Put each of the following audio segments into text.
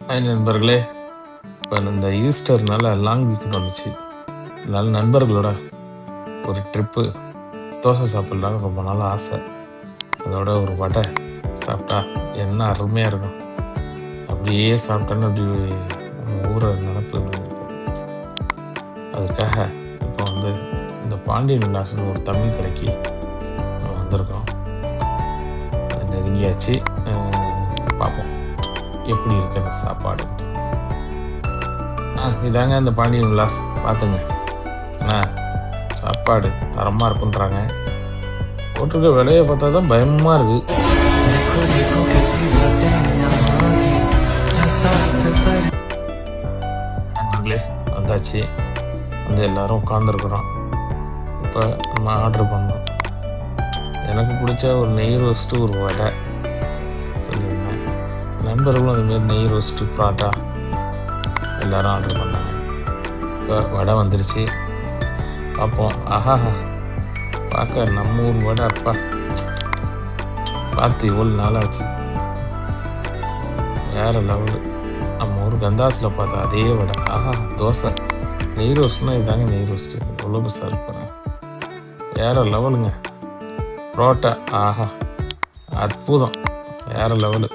Hi நண்பர்களே! இப்போ இந்த ஈஸ்டர்னால லாங் வீக்கெண்ட் வந்துச்சு. அதனால நண்பர்களோட ஒரு ட்ரிப்பு தோசை சாப்பிடலான்னு ரொம்ப நாள் ஆசை. அதோட ஒரு வடை சாப்பிட்டா என்ன அருமையாக இருக்கும். அப்படியே சாப்பிட்டோன்னு அப்படி நம்ம ஊரை நினப்பு இருக்கும். அதுக்காக இப்போ இந்த பாண்டியன் விலாஸ்னு ஒரு தமிழ் கடைக்கு நம்ம வந்திருக்கோம். அது நெருங்கியாச்சு. பார்ப்போம் எப்படி இருக்கு அந்த சாப்பாடு. இதாங்க அந்த பாண்டியன் விலாஸ் பார்த்துங்க. ஏன்னா சாப்பாடு தரமாக இருக்குன்றாங்க. போட்டிருக்க விலையை பார்த்தா தான் பயமாக இருக்கு. நண்பர்களே வந்தாச்சு. எல்லாரும் உட்காந்துருக்குறோம். இப்போ நம்ம ஆர்டர் பண்ணோம். எனக்கு பிடிச்ச ஒரு நெய் ரோஸ்ட்டு ஒரு வடை சொல்லியிருந்தேன். நண்பர்களும் அதுமாரி நெய் ரோஸ்ட்டு பரோட்டா எல்லாரும் ஆர்டர் பண்ணாங்க. இப்போ வடை வந்துருச்சு. பார்ப்போம். ஆஹாஹா, பார்க்க நம்ம ஊர் வடை அப்பா பார்த்து இவ்வளோ நாளாச்சு. வேறு லெவலு. நம்ம ஊர் கந்தாஸில் பார்த்தா அதே வடை. ஆஹா, தோசை நெய் ரோஸ்ட்னா இதாங்க நெய் ரோஸ்ட்டு. எவ்வளோ பெருசாக இருப்பாங்க. வேறு லெவலுங்க. புரோட்டா ஆஹா அற்புதம், வேறு லெவலு.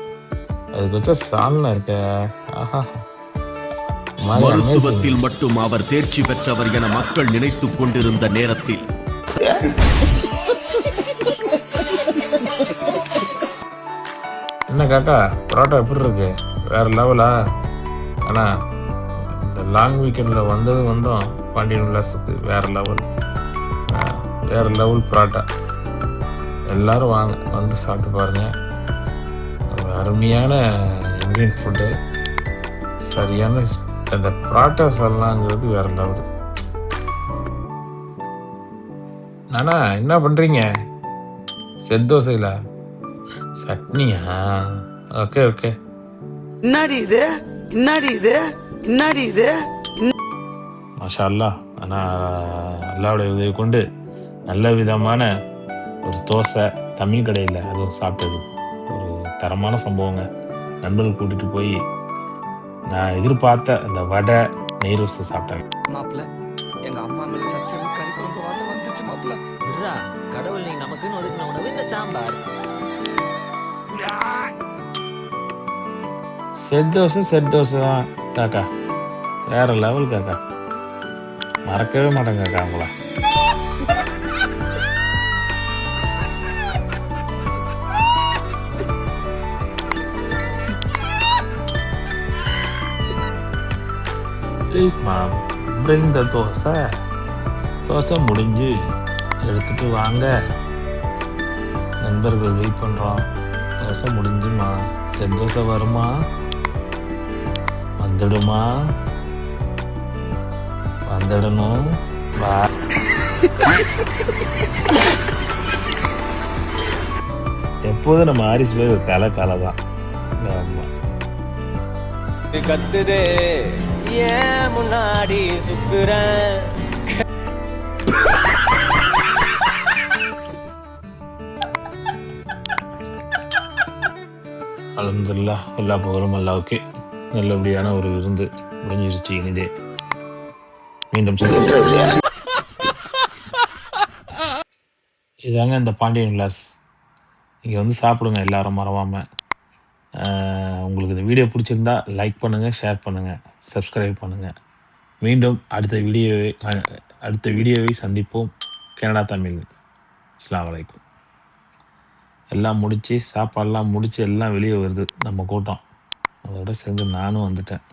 அதுக்கு வச்ச சால்னா இருக்க ஆஹா. மருத்துவத்தில் மட்டும் அவர் தேர்ச்சி பெற்றவர் என மக்கள் நினைத்துக் கொண்டிருந்த நேரத்தில் என்ன காக்கா பரோட்டா எப்படி இருக்கு? வேற லெவலா? ஆனா இந்த லாங் வீக்கெண்டில் வந்தோம் பாண்டியன் விலாஸுக்கு. வேற லெவல், வேற லெவல் பரோட்டா. எல்லாரும் வாங்க, வந்து சாப்பிட்டு பாருங்க. அருமையான இந்தியன் ஃபுட்டு. சரியான அந்த பரோட்டா சொல்லலாங்கிறது வேற லெவல். ஆனா என்ன பண்றீங்க? செட் தோசையில சட்னியா? Okay okay. மாஷா அல்லாஹ். ஆனால் அல்லாவுடைய உதவி கொண்டு நல்ல விதமான ஒரு தோசை தமிழ் கடையில் அதுவும் சாப்பிட்டது ஒரு தரமான சம்பவங்க. நண்பர்கள் கூட்டிட்டு போய் நான் எதிர்பார்த்த அந்த வடை நெய் ரோஸ்ட் சாப்பிட்டேன். மாப்பிள்ள எங்க அம்மா மேல சத்தியம் கறி குழம்பு வாசம் வந்துச்சு மாப்பிள்ள. விட்றா, கடவுள் நீ நமக்குன்னு ஒதுக்கின உணவு இந்த சாம்பார். செட் தோசை தான் காக்கா. வேற லெவல் காக்கா. மறக்கவே மாட்டேங்க காக்கா உங்கள. Please ma'am, bring the dosa முடிஞ்சு எடுத்துட்டு வாங்க. நண்பர்கள் வெயிட் பண்ணுறோம். தோசை முடிஞ்சுமா? செட் தோசை வருமா? வந்துடுமா? வந்துடணும். எப்போதும் நம்ம ஆரிஸ் போய் ஒரு கலை தான். ஆமா, கத்துதே ஏன் முன்னாடி சுக்குறேன். அல்ஹம்துலில்லாஹ், எல்லா புகழும் அல்லாஹ்வுக்கே. நல்லபடியான ஒரு விருந்து முடிஞ்சிருச்சு. இனிதே மீண்டும் இதாங்க இந்த பாண்டியன் விலாஸ். இங்கே சாப்பிடுங்க எல்லாரும் மறவாமல். உங்களுக்கு இந்த வீடியோ பிடிச்சிருந்தா லைக் பண்ணுங்கள், ஷேர் பண்ணுங்கள், சப்ஸ்கிரைப் பண்ணுங்கள். மீண்டும் அடுத்த வீடியோவை சந்திப்போம். கனடா தமிழ். அஸ்ஸலாமு அலைக்கும். எல்லாம் முடித்து சாப்பாடெல்லாம் முடித்து எல்லாம் வெளியே வருது நம்ம கூட்டம். அதோட சேர்ந்து நானும் வந்துட்டேன்.